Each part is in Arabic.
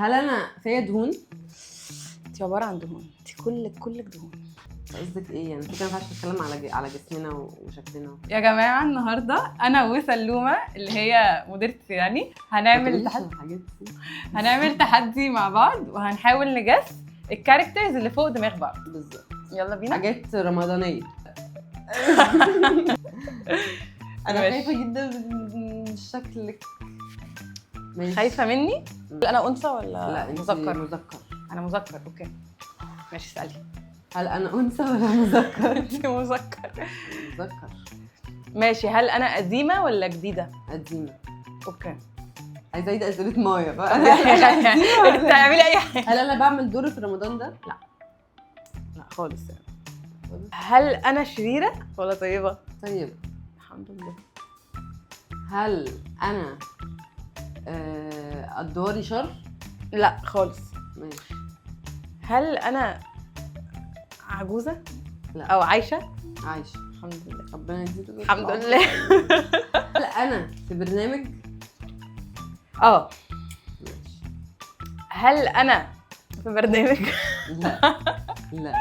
هل انا فيا دهون؟ انت عباره عن دهون، انت كلك دهون. قصدك ايه يعني؟ كده ما ينفعش نتكلم على جسمنا وشكلنا. يا جماعه النهارده انا وسلومه اللي هي مديرتي يعني هنعمل تحدي مع بعض وهنحاول نجس الكاركترز اللي فوق دماغ بعض. بالظبط، يلا بينا. حاجات رمضانيه. انا خايفه جدا من شكلك. خايفه مني؟ انا انثى ولا لا مذكر. انا مذكر. اوكي ماشي، اسالي. هل انا انثى ولا مذكر؟ انت مذكر. مذكر. ماشي، هل انا قديمه ولا جديده؟ قديمه. اوكي، عايزه اعيد اسئله مايا بقى. تعملي اي حاجه. هل انا بعمل دور في رمضان ده؟ لا خالص يعني. هل انا شريره ولا طيبه؟ طيب الحمد لله. هل انا ادواري شر؟ لا خالص. ماشي. هل انا عجوزه؟ لا. او عايشه؟ عايشه الحمد لله. ربنا يديك الحمد لله. هل انا في برنامج؟ ماشي. هل انا في برنامج؟ لا.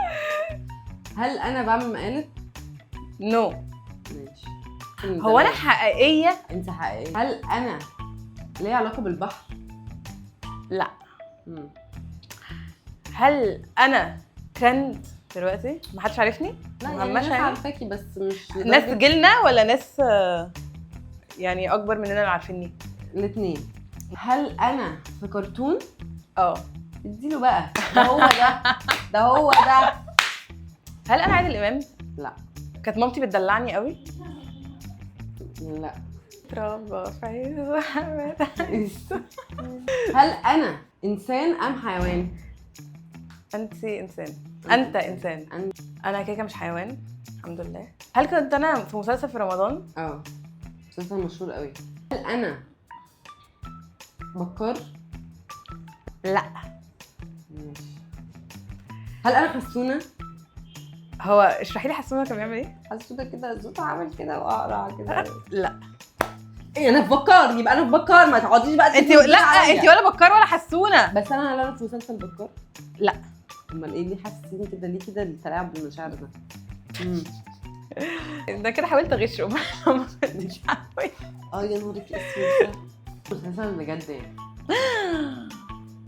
هل انا بعمل مقالب؟ نو. ماشي. هو انا حقيقيه؟ انت حقيقيه. هل انا ليه علاقه بالبحر؟ لا. هل انا ترند دلوقتي محدش عارفني؟ لا يعني ناس عارفاكي بس مش ناس جيلنا ولا ناس يعني اكبر مننا اللي عارفيني؟ الاثنين. هل انا في كرتون؟ اديله بقى. ده هو ده. هل انا عادل امام؟ لا. كانت مامتي بتدلعني قوي؟ لا. ترابه فايز. هل انا انسان ام حيوان؟ انت انسان. انت انسان. انا كده مش حيوان الحمد لله. هل كنت انا في مسلسل في رمضان؟ مسلسل مشهور قوي. هل انا بكر؟ لا. ماشي. هل انا حسونه؟ هو اشرحي لي حسونه كان بيعمل ايه؟ حسونه كده صوته عامل كده واقرع كده. لا. ايه انا في بكار؟ يبقى انا في بكار، ما تقعديش بقى انت لا انت ولا بكار ولا حسونه. بس انا في مسلسل بكار؟ لا. امال ايه اللي حاسين كده؟ ليه كده التلاعب بالمشاعر ده؟ ده كده حاولت اغش مش عارفه. يا نهارك اسود. مسلسل بجد يعني.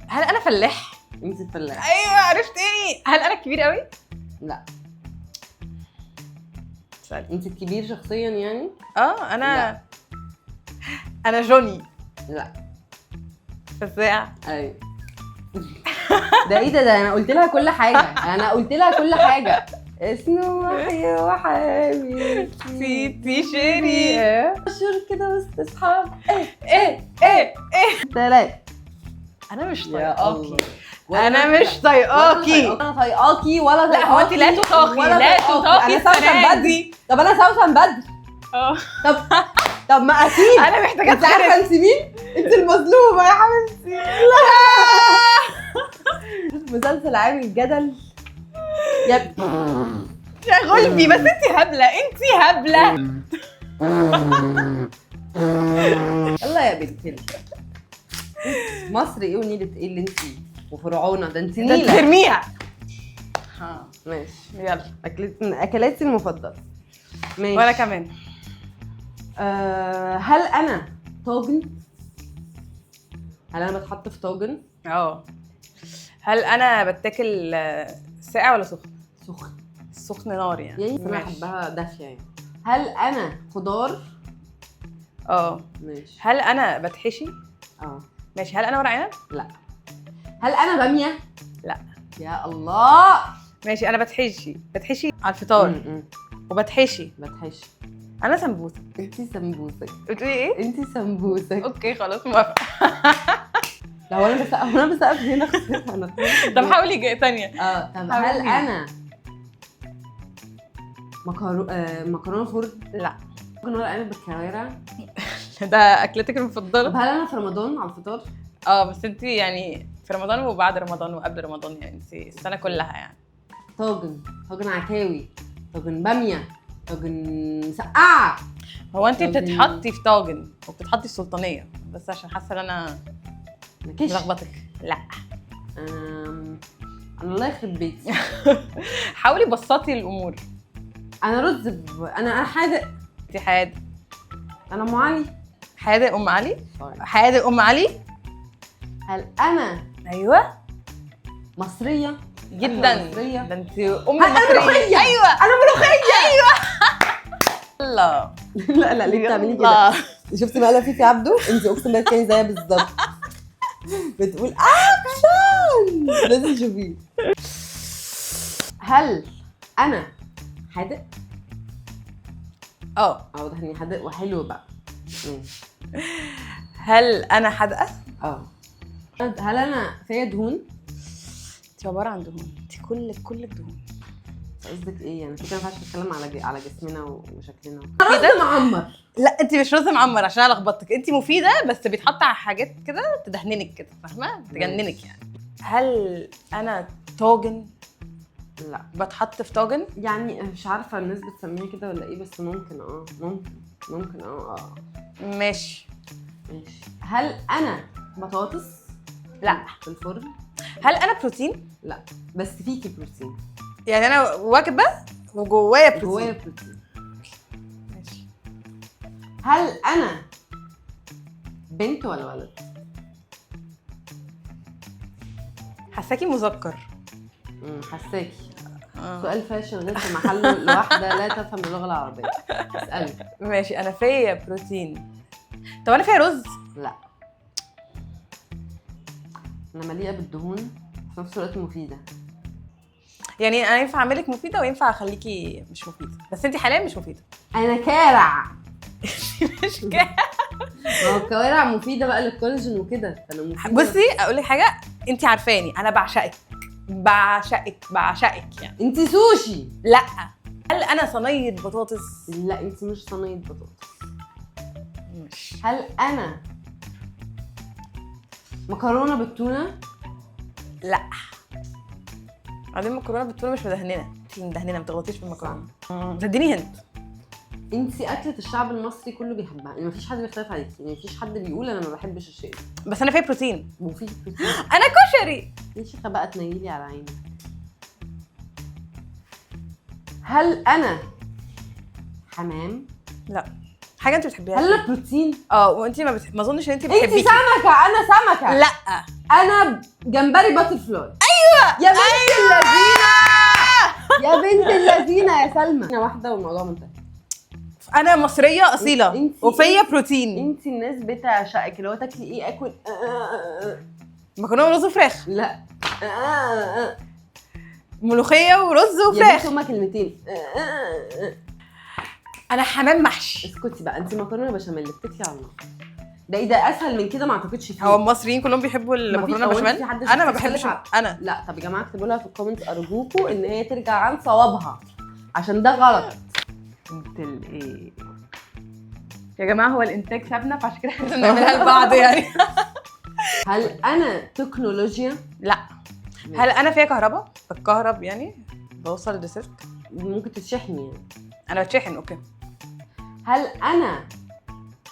هل انا فلاح؟ انت الفلاح. ايوه عرفتني. هل انا كبير قوي؟ لا. سألي. انت الكبير شخصيا يعني؟ انا لا. انا جوني. لا. فزاع. ايوه. ده ايه ده انا قلت لها كل حاجه. اسمه وحبيبتي شيري اشهر كده وسط اصحاب. ايه ثلاثة. انا مش طايقاكي. انا طايقاكي ولا لا. هو انت لا تطاقي انا سوسن بدري. طب انا سوسن بدري. طب ما اكيد انا محتاجه انت عارفه انت مين؟ انت المظلومه يا حبيبتي. مسلسل عامل جدل يا غلبي. بس انت هبله. الله يا بنتي. مصر ايه ونيلة ايه اللي انت وفرعونه؟ ده انت نيله ترميها. ماشي يلا. اكلاتي المفضله. ماشي. وانا كمان. هل انا طاجن؟ هل انا بتحط في طاجن؟ هل انا بتاكل ساقع ولا سخن؟ سخن نار يعني انا بحبها دافيه يعني. هل انا خضار؟ ماشي. هل انا بتحشي؟ ماشي. هل انا ورق عنب؟ لا. هل انا باميه؟ لا. يا الله. ماشي. انا بتحشي على الفطار. وبتحشي. انا سمبوسه. انتي سمبوسك. بتقولي ايه؟ انتي سمبوسك. اوكي خلاص موافقه. لا هو انا بسقف هنا. طب حاولي ثانيه. طب هل انا مكرونه فرن؟ لا. ممكن ورق عنب بالكوارع. ده اكلتك المفضله؟ طب هل انا في رمضان على الفطار؟ بس انت يعني في رمضان وبعد رمضان وقبل رمضان يعني انت السنه كلها يعني. طاجن عكاوي، طاجن باميه، طاجن مسقعه. هو انت بتتحطي في طاجن وبتتحطي في سلطانيه بس عشان حاسه ان انا نكش. لخبطك. لا. انا الله يخرب بيتي. حاولي بسطي الامور. انا رز انا حادق. انت حادق. انا ام علي. حادق ام علي. حادق ام علي. هل انا ايوه مصريه جدا. مصريه. ده انت ام انا ملوخيه. ايوه انا ملوخيه. ايوه. الله. لا ليه بتعملي كده؟ شفتي مقلب فيكي عبده؟ انت اقسم بالله كاني زيها بالظبط. بتقول اكشن. لازم تشوفيه. هل انا حادق؟ واضح اني حادق وحلو بقى. ماشي. هل انا حادقه؟ هل انا فيا دهون؟ انت عباره عن دهون. انت كلك دهون. قصدك ايه يعني؟ كده ما ينفعش نتكلم على جسمنا وشكلنا. رز معمر. لا انت مش رز معمر عشان انا لخبطتك. انت مفيده بس بيتحط على حاجات كده تدهننك كده، فاهمه؟ تجننك يعني. هل انا طاجن؟ لا. بتحط في طاجن؟ يعني مش عارفه الناس بتسميه كده ولا ايه، بس ممكن ممكن ماشي. هل انا بطاطس؟ لا. في الفرن. هل انا بروتين؟ لا بس فيكي بروتين. يعني انا وجبه وجوايا بروتين. جوايا بروتين. ماشي. هل انا بنت ولا ولد؟ حساكي مذكر. حساكي. سؤال فاشل غير في محله لواحده لا تفهم اللغه العربيه. اسالي. ماشي. انا فيا بروتين. طب انا فيا رز؟ لا. انا مليئه بالدهون في نفس الوقت مفيده. يعني انا ينفع اعملك مفيده وينفع اخليكي مش مفيده، بس انت حاليا مش مفيده. انا كارع. مش كده. ما هو الكوارع مفيده بقى للكولاجين وكده، فانا مفيده. بصي اقول لك حاجه، انت عارفاني انا بعشقك يعني. انت سوشي. لا. هل انا صينيه بطاطس؟ لا انت مش صينيه بطاطس. مش. هل انا مكرونه بالتونه؟ لا. بعدين مكرونه بالتونه مش مدهننه. انت مدهننه، ما تغلطيش في المكرونه. تديني هنت. انت اكله الشعب المصري كله بيحبها، يعني مفيش حد بيختلف عليكي، يعني مفيش حد بيقول انا ما بحبش الشيء ده. بس انا فيها بروتين. وفي بروتين. انا كشري. ليش بقى تنيلي على عيني. هل انا حمام؟ لا. حاجه انت بتحبيها. هل انا بروتين؟ وانت ما اظنش ان انت بتحبيه. انت سمكه. انا سمكه. لا. انا جمبري باتر فلاي. ايوه يا بنت اللذينه. يا بنت اللذينه يا سلمى. انا واحده والموضوع منتهي. انا مصريه اصيله وفيا بروتين. انت الناس بتعشقك. اللي هو تاكلي ايه؟ اكل مكرونه ورز وفراخ. لا. ملوخيه ورز وفراخ. يا هما كلمتين. انا حمام محشي. اسكتي بقى. انت مكرونه بشاميل اتكلي على الله. ده ايه ده؟ اسهل من كده ما اعتقدش فيه. هو المصريين كلهم بيحبوا المكرونه بشاميل. انا ما بحبش. انا لا. طب يا جماعه اكتبوا لها في الكومنت ارجوكم ان هي ترجع عن صوابها عشان ده غلط. انت الايه يا جماعه؟ هو الانتاج سابنا فعشان كده احنا بنعملها لبعض يعني. هل انا تكنولوجيا؟ لا. هل انا فيها كهرباء؟ بتكهرب يعني، بوصل لسلك. ممكن تتشحني يعني. انا بتشحن. اوكي. هل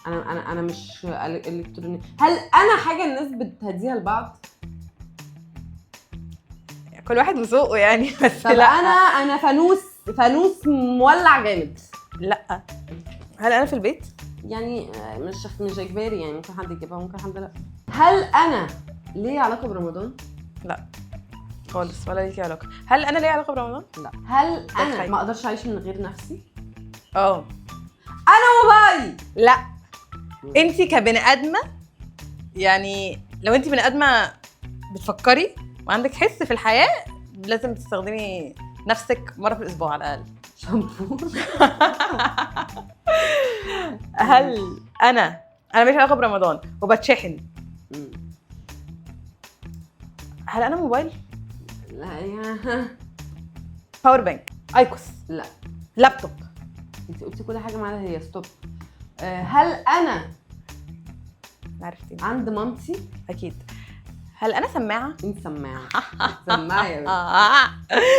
انا مش الكتروني. هل انا حاجه الناس بتهديها لبعض؟ كل واحد وذوقه يعني. بس طب لا. انا فانوس مولع جامد. لا. هل انا في البيت؟ يعني مش اجباري، يعني ممكن حد يجيبها ممكن حد لا. هل انا ليه علاقه برمضان؟ لا خالص، ولا ليكي علاقه. هل انا ليا علاقه برمضان؟ لا. هل انا ما اقدرش اعيش من غير نفسي؟ انا موبايل. لا. انتي كبني ادمه، يعني لو انتي بني ادمه بتفكري وعندك حس في الحياه، لازم تستخدمي نفسك مره في الاسبوع على الاقل. شامبو. هل انا ماليش علاقه برمضان وبتشحن؟ هل انا موبايل؟ لا. يا باور بانك. ايكوس. لا. لابتوب. انت قلتي كل حاجه معاها هي ستوب. هل انا عرفتي عند مامتي؟ اكيد. هل انا سماعه؟ انت سماعه. سماعه يا بنت.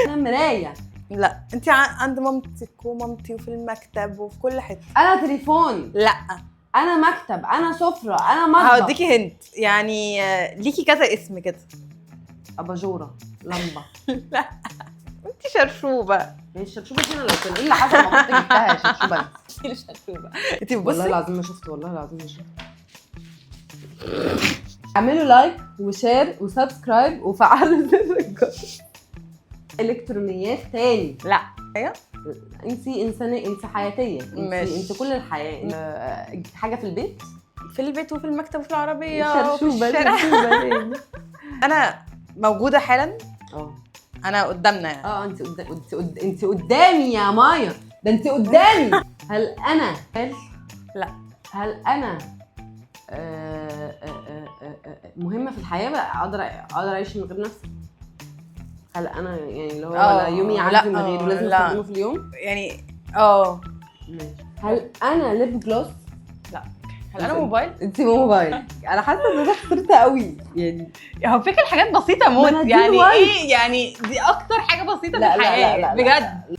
انا مرايه. لا. انت عند مامتك ومامتي وفي المكتب وفي كل حته. انا تليفون. لا. انا مكتب، انا سفره، انا مطبخ. هوديكي هنت يعني ليكي كذا اسم كده. اباجوره، لمبه. لا انت شرشوبه. هي الشرشوبه دي انا لو كان ايه اللي حصل ما كنت جبتها يا شرشوبه. انت الشرشوبه. انت والله بصي العظيم ما شفت، والله العظيم ما شفت. اعملوا لايك وشير وسبسكرايب وفعلوا زر الجرس. الكترونيات تاني. لا ايوه انت انسانه، انت حياتيه، ماشي. انت كل الحياه. حاجه في البيت، في البيت وفي المكتب وفي العربيه وفي شرشوبه الشارع. تاني. انا موجوده حالا، اه انا قدامنا يعني. انت قدامي يا مايا، ده انت قدامي. هل انا لا. هل انا مهمه في الحياه بقى، اقدر اعيش من غير نفسي؟ هل انا يعني اللي هو ولا يومي يعدي من غيره لازم لا. استخدمه في اليوم؟ يعني ماشي. هل انا ليب جلوس؟ لا. هل انا موبايل؟ انت موبايل. انا حاسه ان ده خسرت قوي يعني. هو فكرة الحاجات بسيطة موت ما أنا دي يعني الوايت. ايه يعني، دي اكتر حاجة بسيطة لا في لا الحياة لا لا بجد.